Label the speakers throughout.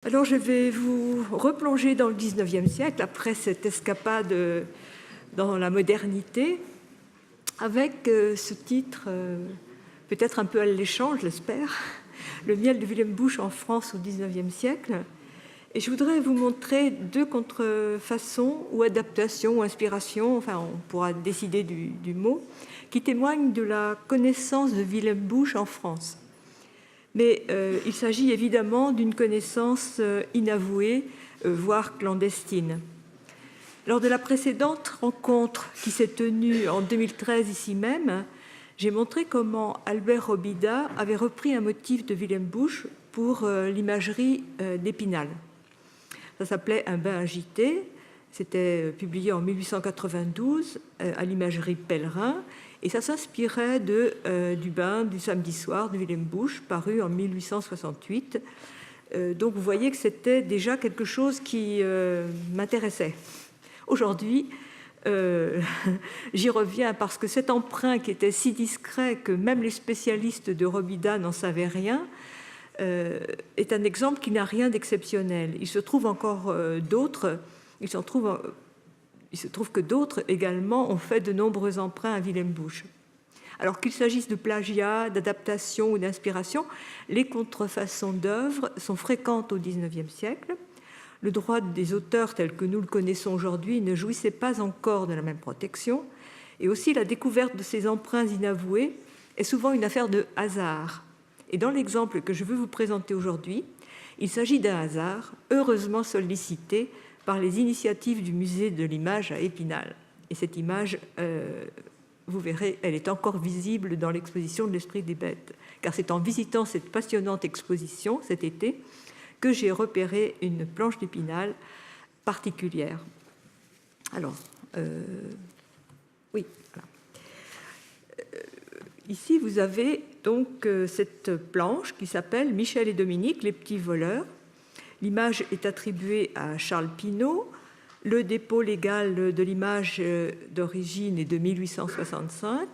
Speaker 1: Alors je vais vous replonger dans le XIXe siècle, après cette escapade dans la modernité, avec ce titre, peut-être un peu alléchant, je l'espère, Le miel de Wilhelm Busch en France au XIXe siècle. Et je voudrais vous montrer deux contrefaçons ou adaptations ou inspirations, enfin on pourra décider du mot, qui témoignent de la connaissance de Wilhelm Busch en France. Mais il s'agit évidemment d'une connaissance inavouée, voire clandestine. Lors de la précédente rencontre qui s'est tenue en 2013 ici même, j'ai montré comment Albert Robida avait repris un motif de Wilhelm Busch pour l'imagerie d'Épinal. Ça s'appelait Un bain agité. C'était publié en 1892 à l'imagerie Pèlerin. Et ça s'inspirait du bain du samedi soir de Wilhelm Busch, paru en 1868. Donc vous voyez que c'était déjà quelque chose qui m'intéressait. Aujourd'hui, j'y reviens parce que cet emprunt qui était si discret que même les spécialistes de Robida n'en savaient rien, est un exemple qui n'a rien d'exceptionnel. Il se trouve encore d'autres, il se trouve que d'autres également ont fait de nombreux emprunts à Wilhelm Busch. Alors qu'il s'agisse de plagiat, d'adaptation ou d'inspiration, les contrefaçons d'œuvres sont fréquentes au XIXe siècle. Le droit des auteurs tel que nous le connaissons aujourd'hui ne jouissait pas encore de la même protection. Et aussi la découverte de ces emprunts inavoués est souvent une affaire de hasard. Et dans l'exemple que je veux vous présenter aujourd'hui, il s'agit d'un hasard heureusement sollicité par les initiatives du musée de l'image à Épinal. Et cette image, vous verrez, elle est encore visible dans l'exposition de l'Esprit des bêtes, car c'est en visitant cette passionnante exposition cet été que j'ai repéré une planche d'Épinal particulière. Alors, oui, voilà. Ici, vous avez donc cette planche qui s'appelle Michel et Dominique, les petits voleurs. L'image est attribuée à Charles Pinault. Le dépôt légal de l'image d'origine est de 1865,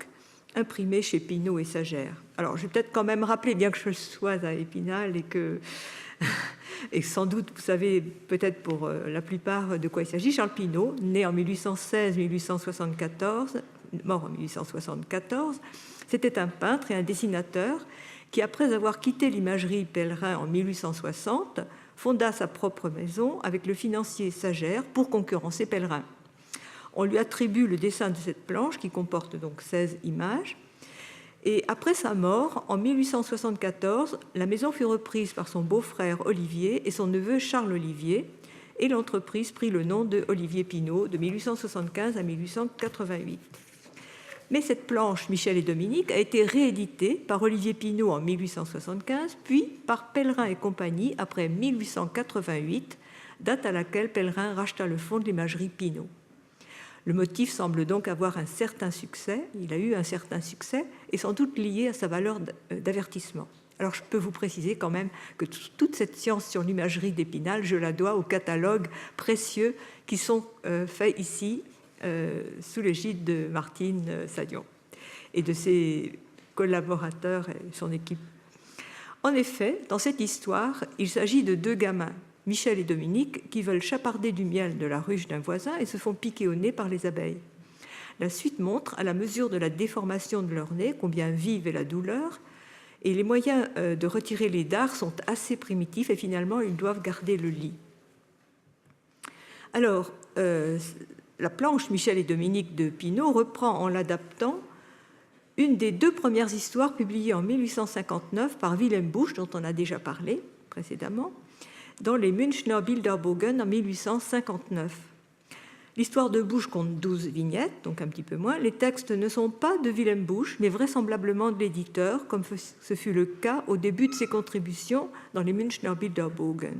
Speaker 1: imprimé chez Pinault et Sagère. Alors, je vais peut-être quand même rappeler, bien que je sois à Épinal et sans doute, vous savez peut-être pour la plupart de quoi il s'agit, Charles Pinault, né en 1816-1874, mort en 1874, c'était un peintre et un dessinateur qui, après avoir quitté l'imagerie Pèlerin en 1860, fonda sa propre maison avec le financier Sagère pour concurrencer Pèlerin. On lui attribue le dessin de cette planche qui comporte donc 16 images. Et après sa mort, en 1874, la maison fut reprise par son beau-frère Olivier et son neveu Charles Olivier, et l'entreprise prit le nom de Olivier Pinault de 1875 à 1888. Mais cette planche, Michel et Dominique, a été rééditée par Olivier Pinault en 1875, puis par Pèlerin et compagnie après 1888, date à laquelle Pèlerin racheta le fonds de l'imagerie Pinault. Le motif semble donc avoir un certain succès, il a eu un certain succès, et sans doute lié à sa valeur d'avertissement. Alors je peux vous préciser quand même que toute cette science sur l'imagerie d'Épinal, je la dois aux catalogues précieux qui sont faits ici, sous l'égide de Martine Sadion et de ses collaborateurs et son équipe. En effet, dans cette histoire, il s'agit de deux gamins, Michel et Dominique, qui veulent chaparder du miel de la ruche d'un voisin et se font piquer au nez par les abeilles. La suite montre, à la mesure de la déformation de leur nez, combien vive est la douleur, et les moyens de retirer les dards sont assez primitifs et finalement ils doivent garder le lit. Alors, la planche Michel et Dominique de Pinault reprend en l'adaptant une des deux premières histoires publiées en 1859 par Wilhelm Busch, dont on a déjà parlé précédemment, dans les Münchner Bilderbogen en 1859. L'histoire de Busch compte 12 vignettes, donc un petit peu moins. Les textes ne sont pas de Wilhelm Busch, mais vraisemblablement de l'éditeur, comme ce fut le cas au début de ses contributions dans les Münchner Bilderbogen.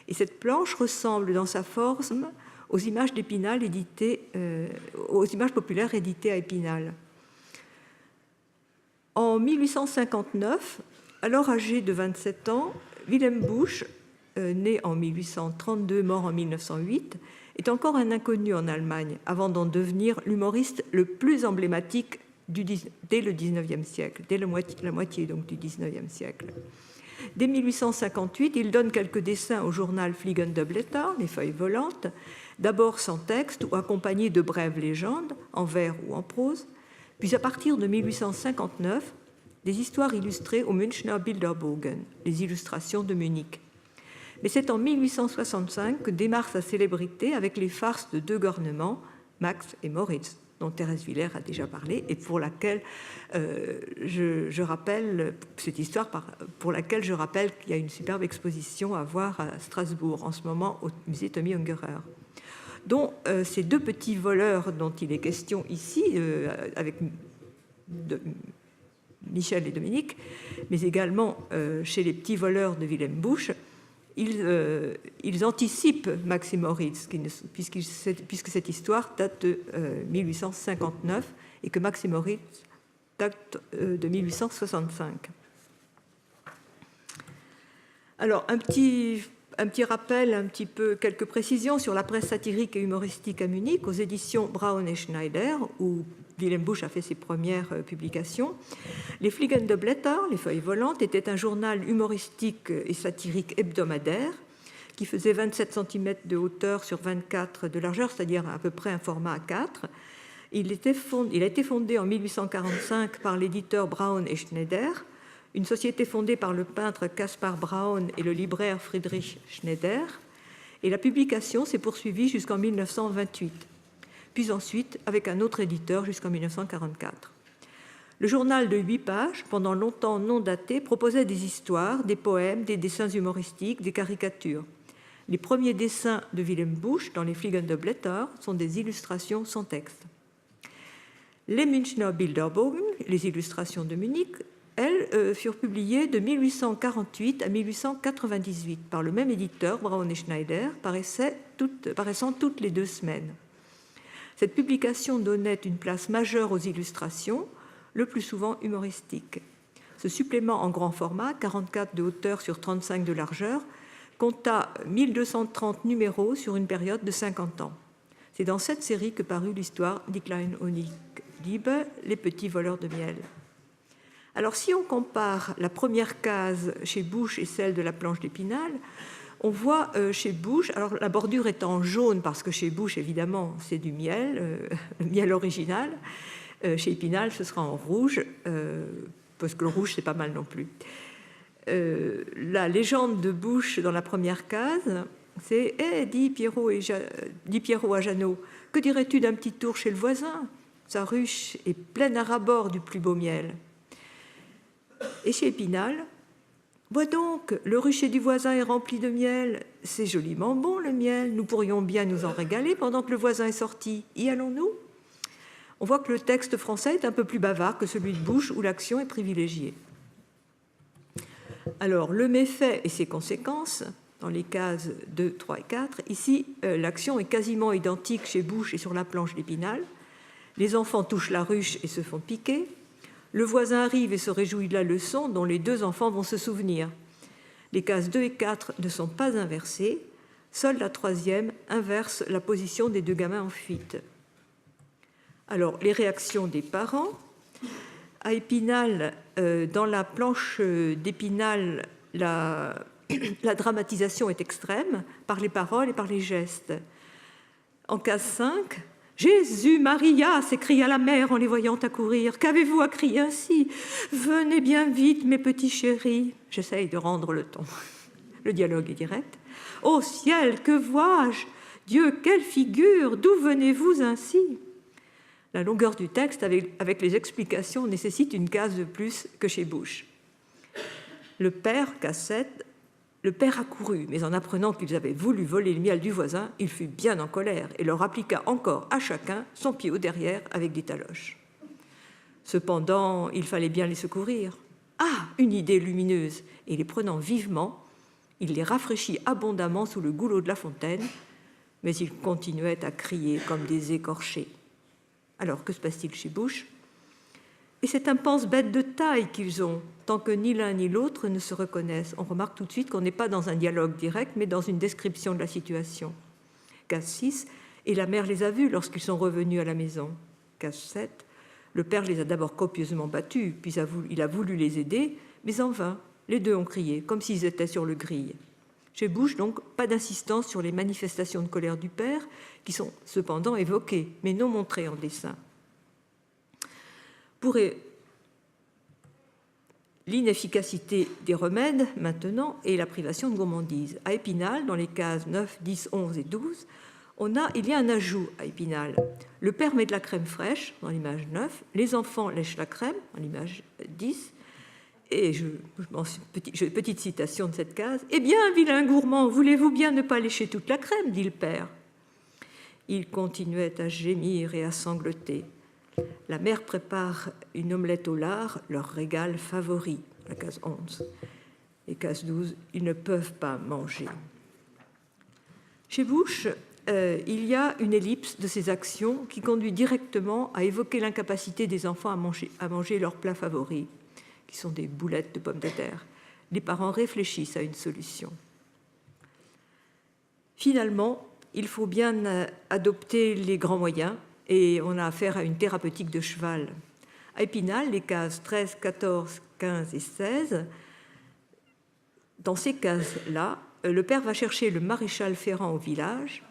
Speaker 1: Et cette planche ressemble dans sa forme aux images d'Épinal aux images populaires éditées à Épinal. En 1859, alors âgé de 27 ans, Wilhelm Busch, né en 1832, mort en 1908, est encore un inconnu en Allemagne, avant d'en devenir l'humoriste le plus emblématique dès le XIXe siècle, dès la moitié donc, du XIXe siècle. Dès 1858, il donne quelques dessins au journal Fliegende Blätter, les feuilles volantes, d'abord sans texte ou accompagnés de brèves légendes, en vers ou en prose, puis à partir de 1859, des histoires illustrées au Münchner Bilderbogen, les illustrations de Munich. Mais c'est en 1865 que démarre sa célébrité avec les farces de deux gouvernements, Max et Moritz, dont Thérèse Villers a déjà parlé, et pour laquelle je rappelle cette histoire, pour laquelle je rappelle qu'il y a une superbe exposition à voir à Strasbourg en ce moment au musée Tommy Ungerer, dont ces deux petits voleurs dont il est question ici, avec Michel et Dominique, mais également chez les petits voleurs de Wilhelm Busch, ils anticipent Max et Moritz, puisque cette histoire date de 1859 et que Max et Moritz date de 1865. Alors, un petit rappel, quelques précisions sur la presse satirique et humoristique à Munich, aux éditions Braun et Schneider, où Wilhelm Busch a fait ses premières publications. Les Fliegende Blätter, les feuilles volantes, étaient un journal humoristique et satirique hebdomadaire qui faisait 27 cm de hauteur sur 24 de largeur, c'est-à-dire à peu près un format A4. Il a été fondé en 1845 par l'éditeur Braun et Schneider, une société fondée par le peintre Caspar Braun et le libraire Friedrich Schneider, et la publication s'est poursuivie jusqu'en 1928, puis ensuite avec un autre éditeur jusqu'en 1944. Le journal de 8 pages, pendant longtemps non daté, proposait des histoires, des poèmes, des dessins humoristiques, des caricatures. Les premiers dessins de Wilhelm Busch dans les Fliegende Blätter sont des illustrations sans texte. Les Münchner Bilderbogen, les illustrations de Munich, elles furent publiées de 1848 à 1898 par le même éditeur, Braun et Schneider, paraissant toutes les 2 semaines. Cette publication donnait une place majeure aux illustrations, le plus souvent humoristiques. Ce supplément en grand format, 44 de hauteur sur 35 de largeur, compta 1230 numéros sur une période de 50 ans. C'est dans cette série que parut l'histoire Die kleinen Honigdiebe, les petits voleurs de miel. Alors, si on compare la première case chez Busch et celle de la planche d'Épinal, on voit chez Busch, alors la bordure est en jaune parce que chez Busch, évidemment, c'est du miel, le miel original. Chez Épinal, ce sera en rouge, parce que le rouge, c'est pas mal non plus. La légende de Busch dans la première case, c'est « dit Pierrot à Jeannot, que dirais-tu d'un petit tour chez le voisin? Sa ruche est pleine à ras-bord du plus beau miel. » Et chez Épinal, « Vois donc, le rucher du voisin est rempli de miel. C'est joliment bon le miel. Nous pourrions bien nous en régaler pendant que le voisin est sorti. Y allons-nous » On voit que le texte français est un peu plus bavard que celui de Busch, où l'action est privilégiée. Alors, le méfait et ses conséquences, dans les cases 2, 3 et 4, ici, l'action est quasiment identique chez Busch et sur la planche d'Épinal. Les enfants touchent la ruche et se font piquer. Le voisin arrive et se réjouit de la leçon dont les 2 enfants vont se souvenir. Les cases 2 et 4 ne sont pas inversées. Seule la 3e inverse la position des 2 gamins en fuite. Alors, les réactions des parents. À Épinal, dans la planche d'Épinal, la dramatisation est extrême par les paroles et par les gestes. En case 5, « Jésus, Maria !» s'écria la mère en les voyant accourir. « Qu'avez-vous à crier ainsi? Venez bien vite, mes petits chéris. » J'essaye de rendre le ton. Le dialogue est direct. « Ô ciel, que vois-je? Dieu, quelle figure! D'où venez-vous ainsi ?» La longueur du texte avec les explications nécessite une case de plus que chez Busch. Le père, case 7, le père accourut, mais en apprenant qu'ils avaient voulu voler le miel du voisin, il fut bien en colère et leur appliqua encore à chacun son pied au derrière avec des taloches. Cependant, il fallait bien les secourir. Ah, une idée lumineuse! Et les prenant vivement, il les rafraîchit abondamment sous le goulot de la fontaine, mais ils continuaient à crier comme des écorchés. Alors, que se passe-t-il chez Busch? Et c'est un pense-bête de taille qu'ils ont, tant que ni l'un ni l'autre ne se reconnaissent. On remarque tout de suite qu'on n'est pas dans un dialogue direct, mais dans une description de la situation. Case 6, et la mère les a vus lorsqu'ils sont revenus à la maison. Case 7, le père les a d'abord copieusement battus, puis il a voulu les aider, mais en vain. Les deux ont crié, comme s'ils étaient sur le gril. Chez Bush, donc, pas d'insistance sur les manifestations de colère du père, qui sont cependant évoquées, mais non montrées en dessin. Pour l'inefficacité des remèdes, maintenant, et la privation de gourmandise. À Épinal, dans les cases 9, 10, 11 et 12, il y a un ajout à Épinal. Le père met de la crème fraîche, dans l'image 9, les enfants lèchent la crème, dans l'image 10, et petite citation de cette case. « Eh bien, vilain gourmand, voulez-vous bien ne pas lécher toute la crème ?» dit le père. Il continuait à gémir et à sangloter. La mère prépare une omelette au lard, leur régal favori, la case 11. Et case 12, ils ne peuvent pas manger. Chez Bush, il y a une ellipse de ces actions qui conduit directement à évoquer l'incapacité des enfants à manger leur plat favori, qui sont des boulettes de pommes de terre. Les parents réfléchissent à une solution. Finalement, il faut bien adopter les grands moyens et on a affaire à une thérapeutique de cheval. À Épinal, les cases 13, 14, 15 et 16, dans ces cases-là, le père va chercher le maréchal Ferrand au village,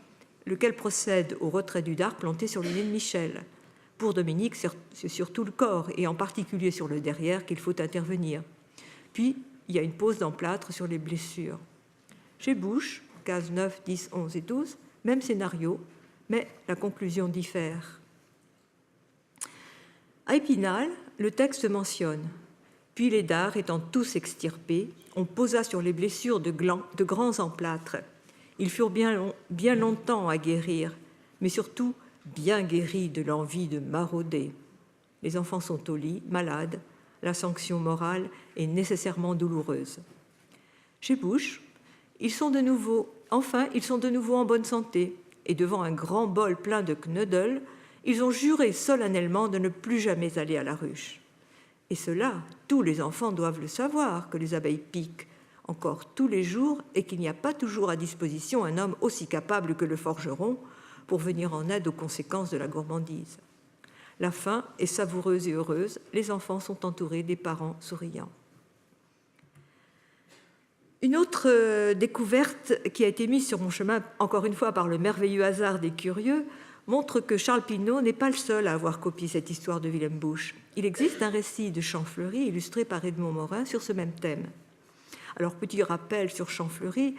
Speaker 1: lequel procède au retrait du dard planté sur le nez de Michel. Pour Dominique, c'est sur tout le corps, et en particulier sur le derrière, qu'il faut intervenir. Puis, il y a une pose d'emplâtre sur les blessures. Chez Bush, cases 9, 10, 11 et 12, même scénario, mais la conclusion diffère. À Épinal, le texte mentionne « Puis les dards étant tous extirpés, on posa sur les blessures de grands emplâtres. Ils furent bien longtemps à guérir, mais surtout bien guéris de l'envie de marauder. Les enfants sont au lit, malades, la sanction morale est nécessairement douloureuse. » Chez Bush, ils sont de nouveau en bonne santé, et devant un grand bol plein de knödel, ils ont juré solennellement de ne plus jamais aller à la ruche. Et cela, tous les enfants doivent le savoir, que les abeilles piquent encore tous les jours et qu'il n'y a pas toujours à disposition un homme aussi capable que le forgeron pour venir en aide aux conséquences de la gourmandise. La fin est savoureuse et heureuse, les enfants sont entourés des parents souriants. Une autre découverte qui a été mise sur mon chemin, encore une fois par le merveilleux hasard des curieux, montre que Charles Pinault n'est pas le seul à avoir copié cette histoire de Willem Busch. Il existe un récit de Champfleury illustré par Edmond Morin sur ce même thème. Alors, petit rappel sur Champfleury.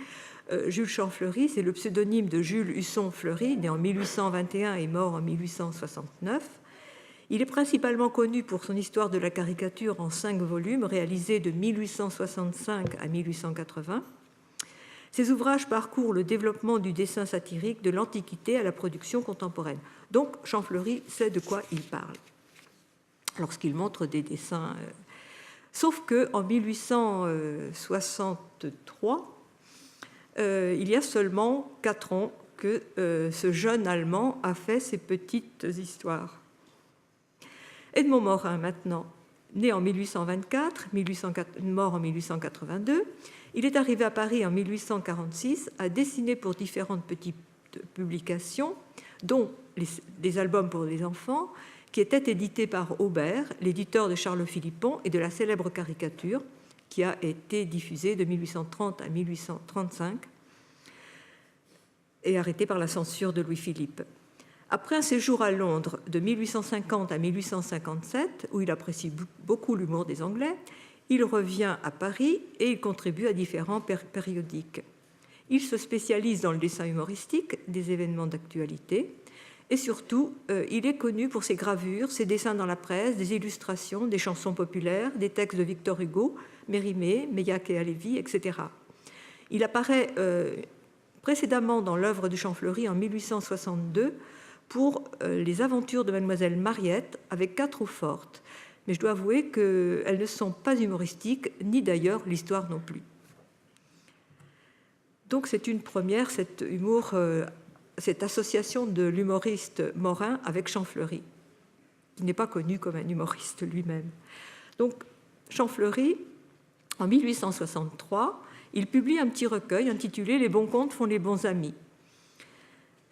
Speaker 1: Jules Champfleury, c'est le pseudonyme de Jules Husson Fleury, né en 1821 et mort en 1869. Il est principalement connu pour son histoire de la caricature en 5 volumes, réalisée de 1865 à 1880. Ses ouvrages parcourent le développement du dessin satirique de l'Antiquité à la production contemporaine. Donc, Champfleury sait de quoi il parle lorsqu'il montre des dessins. Sauf qu'en 1863, il y a seulement 4 ans que ce jeune Allemand a fait ces petites histoires. Edmond Morin, maintenant, né en 1824, mort en 1882, il est arrivé à Paris en 1846, a dessiné pour différentes petites publications, dont des albums pour les enfants, qui étaient édités par Aubert, l'éditeur de Charles Philippon et de la célèbre caricature, qui a été diffusée de 1830 à 1835 et arrêtée par la censure de Louis-Philippe. Après un séjour à Londres de 1850 à 1857, où il apprécie beaucoup l'humour des Anglais, il revient à Paris et il contribue à différents périodiques. Il se spécialise dans le dessin humoristique des événements d'actualité et surtout, il est connu pour ses gravures, ses dessins dans la presse, des illustrations, des chansons populaires, des textes de Victor Hugo, Mérimée, Meillac et Halévy, etc. Il apparaît précédemment dans l'œuvre de Champfleury en 1862 pour les aventures de Mademoiselle Mariette avec 4 eaux-fortes. Mais je dois avouer qu'elles ne sont pas humoristiques, ni d'ailleurs l'histoire non plus. Donc c'est une première, cet humour, cette association de l'humoriste Morin avec Champfleury, qui n'est pas connu comme un humoriste lui-même. Donc Champfleury, en 1863, il publie un petit recueil intitulé « Les bons contes font les bons amis ».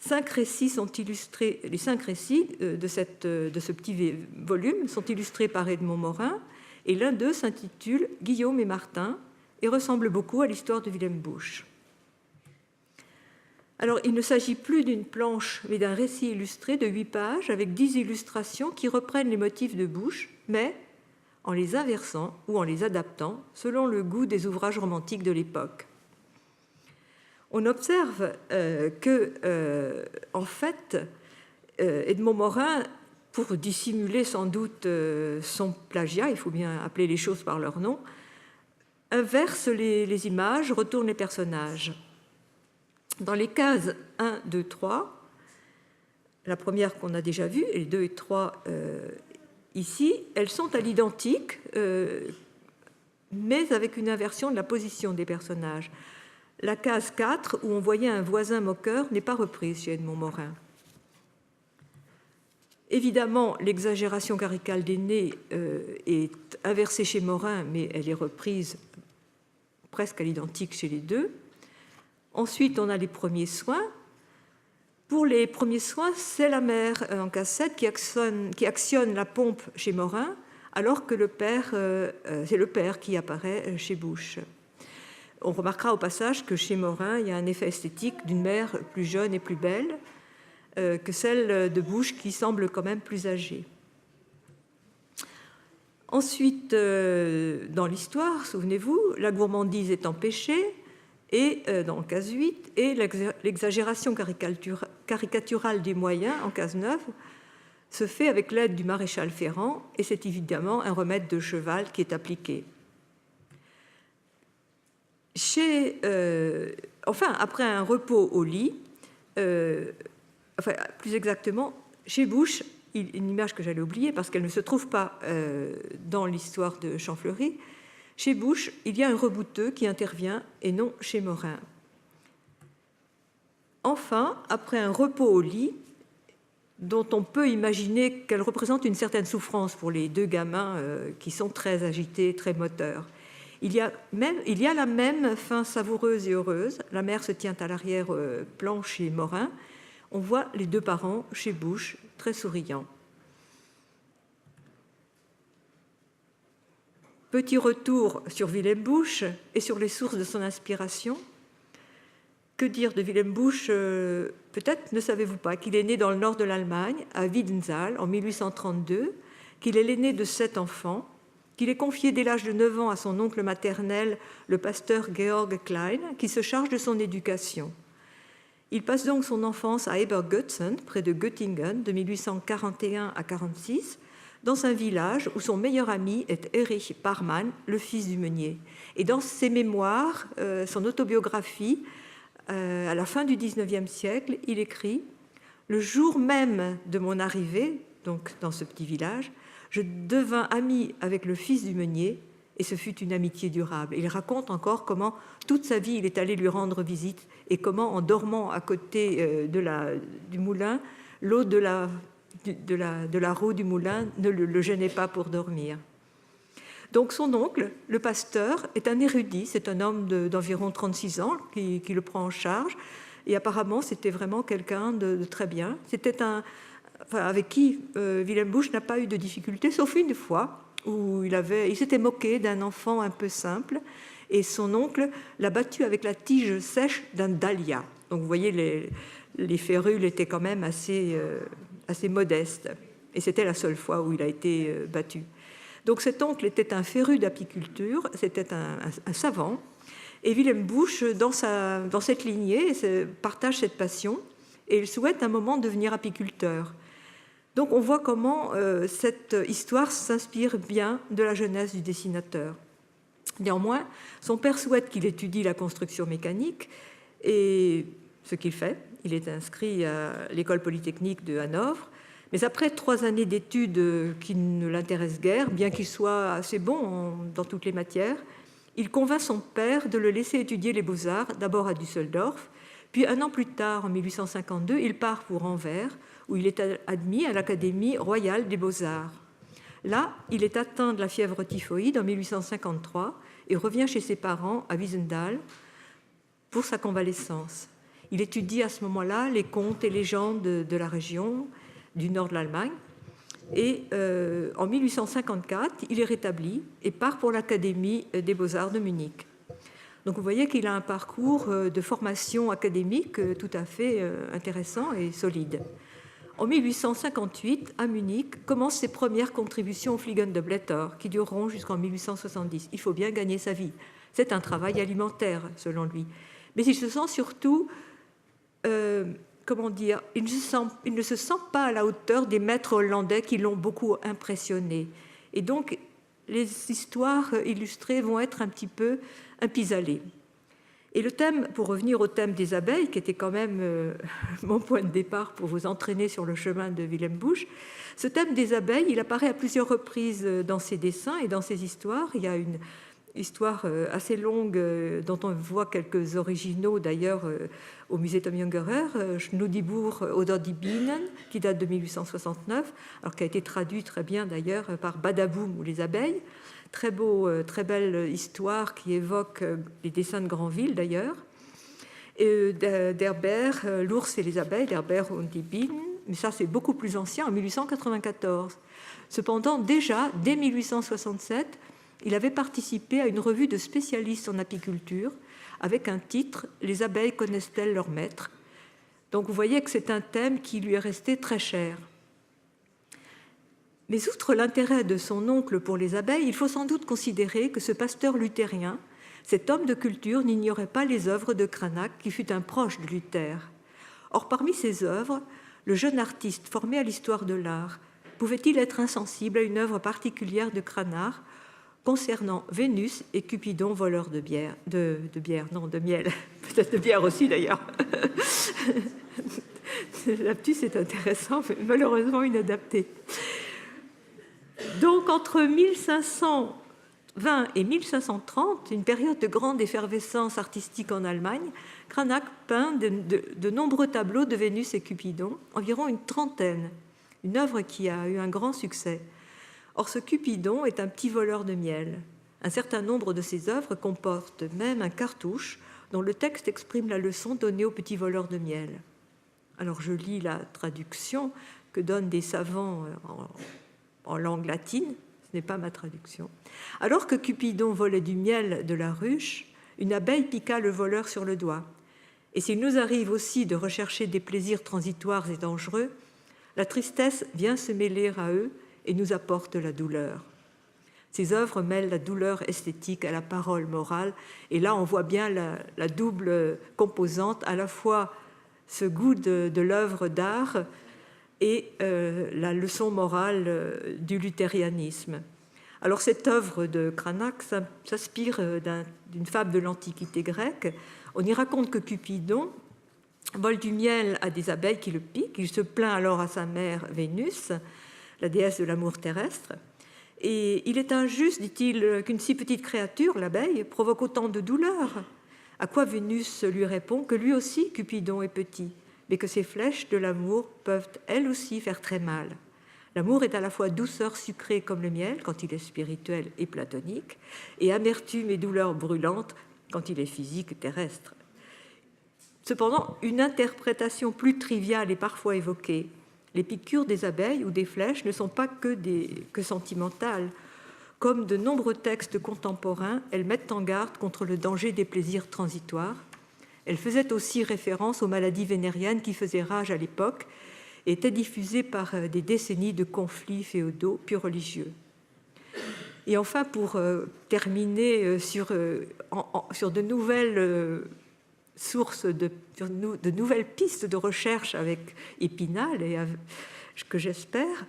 Speaker 1: 5 récits sont illustrés, les 5 récits de ce petit volume sont illustrés par Edmond Morin, et l'un d'eux s'intitule « Guillaume et Martin », et ressemble beaucoup à l'histoire de Wilhelm Busch. Alors, il ne s'agit plus d'une planche, mais d'un récit illustré de 8 pages avec 10 illustrations qui reprennent les motifs de Busch, mais en les inversant ou en les adaptant selon le goût des ouvrages romantiques de l'époque. On observe en fait, Edmond Morin, pour dissimuler sans doute son plagiat, il faut bien appeler les choses par leur nom, inverse les images, retourne les personnages. Dans les cases 1, 2, 3, la première qu'on a déjà vue, et les 2 et 3 ici, elles sont à l'identique, mais avec une inversion de la position des personnages. La case 4, où on voyait un voisin moqueur, n'est pas reprise chez Edmond Morin. Évidemment, l'exagération caricale des nez est inversée chez Morin, mais elle est reprise presque à l'identique chez les deux. Ensuite, on a les premiers soins. Pour les premiers soins, c'est la mère en case 7 qui actionne la pompe chez Morin, alors que c'est le père qui apparaît chez Busch. On remarquera au passage que chez Morin, il y a un effet esthétique d'une mère plus jeune et plus belle que celle de Busch, qui semble quand même plus âgée. Ensuite, dans l'histoire, souvenez-vous, la gourmandise est empêchée, et dans le case 8, et l'exagération caricaturale des moyens, en case 9, se fait avec l'aide du maréchal Ferrand, et c'est évidemment un remède de cheval qui est appliqué. Après un repos au lit, plus exactement, chez Busch, une image que j'allais oublier parce qu'elle ne se trouve pas dans l'histoire de Champfleury, chez Busch, il y a un rebouteux qui intervient et non chez Morin. Enfin, après un repos au lit, dont on peut imaginer qu'elle représente une certaine souffrance pour les deux gamins qui sont très agités, très moteurs, il y a la même fin savoureuse et heureuse. La mère se tient à l'arrière-plan chez Morin. On voit les deux parents chez Busch, très souriants. Petit retour sur Wilhelm Busch et sur les sources de son inspiration. Que dire de Wilhelm Busch? Peut-être ne savez-vous pas qu'il est né dans le nord de l'Allemagne, à Wiedenthal, en 1832, qu'il est l'aîné de 7 enfants, qu'il est confié dès l'âge de 9 ans à son oncle maternel, le pasteur Georg Klein, qui se charge de son éducation. Il passe donc son enfance à Ebergötzen, près de Göttingen, de 1841 à 1846, dans un village où son meilleur ami est Erich Parmann, le fils du meunier. Et dans ses mémoires, son autobiographie, à la fin du XIXe siècle, il écrit « Le jour même de mon arrivée, donc dans ce petit village, je devins ami avec le fils du meunier et ce fut une amitié durable. » Il raconte encore comment toute sa vie il est allé lui rendre visite et comment, en dormant à côté du moulin, l'eau de la roue du moulin ne le gênait pas pour dormir. Donc son oncle, le pasteur, est un érudit, c'est un homme d'environ 36 ans qui le prend en charge, et apparemment c'était vraiment quelqu'un de très bien. C'était avec qui Wilhelm Busch n'a pas eu de difficultés, sauf une fois où il s'était moqué d'un enfant un peu simple, et son oncle l'a battu avec la tige sèche d'un dahlia. Donc vous voyez, les férules étaient quand même assez modestes, et c'était la seule fois où il a été battu. Donc cet oncle était un féru d'apiculture, c'était un savant, et Wilhelm Busch, dans cette lignée, partage cette passion, et il souhaite un moment devenir apiculteur. Donc on voit comment cette histoire s'inspire bien de la jeunesse du dessinateur. Néanmoins, son père souhaite qu'il étudie la construction mécanique, et ce qu'il fait. Il est inscrit à l'école polytechnique de Hanovre, mais après 3 années d'études qui ne l'intéressent guère, bien qu'il soit assez bon dans toutes les matières, il convainc son père de le laisser étudier les beaux-arts, d'abord à Düsseldorf, puis 1 an plus tard, en 1852, il part pour Anvers, où il est admis à l'Académie royale des beaux-arts. Là, il est atteint de la fièvre typhoïde en 1853 et revient chez ses parents à Wiedenthal pour sa convalescence. Il étudie à ce moment-là les contes et légendes de la région du nord de l'Allemagne. Et en 1854, il est rétabli et part pour l'Académie des beaux-arts de Munich. Donc vous voyez qu'il a un parcours de formation académique tout à fait intéressant et solide. En 1858, à Munich, commencent ses premières contributions au Fliegende Blätter, qui dureront jusqu'en 1870. Il faut bien gagner sa vie. C'est un travail alimentaire, selon lui. Mais il se sent surtout, il ne se sent pas à la hauteur des maîtres hollandais qui l'ont beaucoup impressionné. Et donc, les histoires illustrées vont être un petit peu un pis-aller. Et le thème, pour revenir au thème des abeilles, qui était quand même mon point de départ pour vous entraîner sur le chemin de Willem Busch, ce thème des abeilles, il apparaît à plusieurs reprises dans ses dessins et dans ses histoires. Il y a une histoire assez longue dont on voit quelques originaux d'ailleurs au musée Tom Ungerer, Schnudibur oder die Bienen, qui date de 1869, alors qui a été traduit très bien d'ailleurs par Badaboum ou les abeilles. Très belle histoire qui évoque les dessins de Granville d'ailleurs. D'Herbert, L'ours et les abeilles, d'Herbert und die Bienen, mais ça c'est beaucoup plus ancien, en 1894. Cependant, déjà, dès 1867, il avait participé à une revue de spécialistes en apiculture avec un titre « Les abeilles connaissent-elles leur maître ?» Donc vous voyez que c'est un thème qui lui est resté très cher. Mais outre l'intérêt de son oncle pour les abeilles, il faut sans doute considérer que ce pasteur luthérien, cet homme de culture, n'ignorait pas les œuvres de Cranach, qui fut un proche de Luther. Or, parmi ces œuvres, le jeune artiste formé à l'histoire de l'art pouvait-il être insensible à une œuvre particulière de Cranach concernant Vénus et Cupidon, voleurs de bière, de miel, peut-être de bière aussi d'ailleurs. L'aptus est intéressant, mais malheureusement inadapté. Donc, entre 1520 et 1530, une période de grande effervescence artistique en Allemagne, Cranach peint de nombreux tableaux de Vénus et Cupidon, environ une trentaine, une œuvre qui a eu un grand succès. Or, ce Cupidon est un petit voleur de miel. Un certain nombre de ses œuvres comportent même un cartouche dont le texte exprime la leçon donnée au petit voleur de miel. Alors, je lis la traduction que donnent des savants en langue latine, ce n'est pas ma traduction. Alors que Cupidon volait du miel de la ruche, une abeille piqua le voleur sur le doigt. Et s'il nous arrive aussi de rechercher des plaisirs transitoires et dangereux, la tristesse vient se mêler à eux et nous apporte la douleur. Ces œuvres mêlent la douleur esthétique à la parole morale, et là on voit bien la double composante, à la fois ce goût de l'œuvre d'art et la leçon morale du luthérianisme. Alors cette œuvre de Cranach s'inspire d'une fable de l'Antiquité grecque. On y raconte que Cupidon vole du miel à des abeilles qui le piquent. Il se plaint alors à sa mère Vénus, la déesse de l'amour terrestre. Et il est injuste, dit-il, qu'une si petite créature, l'abeille, provoque autant de douleur. À quoi Vénus lui répond que lui aussi, Cupidon, est petit, mais que ces flèches de l'amour peuvent elles aussi faire très mal. L'amour est à la fois douceur sucrée comme le miel, quand il est spirituel et platonique, et amertume et douleur brûlante, quand il est physique et terrestre. Cependant, une interprétation plus triviale est parfois évoquée. Les piqûres des abeilles ou des flèches ne sont pas que sentimentales. Comme de nombreux textes contemporains, elles mettent en garde contre le danger des plaisirs transitoires. Elles faisaient aussi référence aux maladies vénériennes qui faisaient rage à l'époque et étaient diffusées par des décennies de conflits féodaux puis religieux. Et enfin, pour terminer sur de nouvelles sources, de nouvelles pistes de recherche avec Épinal, et que j'espère,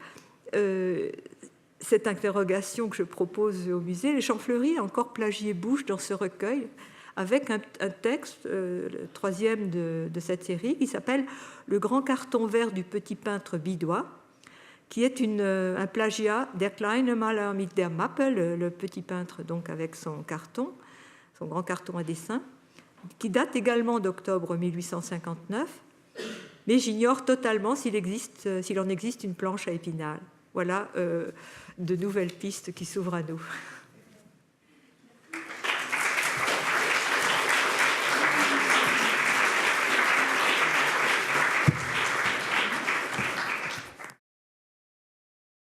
Speaker 1: cette interrogation que je propose au musée, les Champfleury a encore plagié Busch dans ce recueil, avec un texte, le troisième de cette série, qui s'appelle « Le grand carton vert du petit peintre Bidois », qui est un plagiat Der kleine Maler mit der Mappe, le petit peintre donc avec son grand carton à dessin, qui date également d'octobre 1859, mais j'ignore totalement s'il en existe une planche à Épinal. Voilà de nouvelles pistes qui s'ouvrent à nous.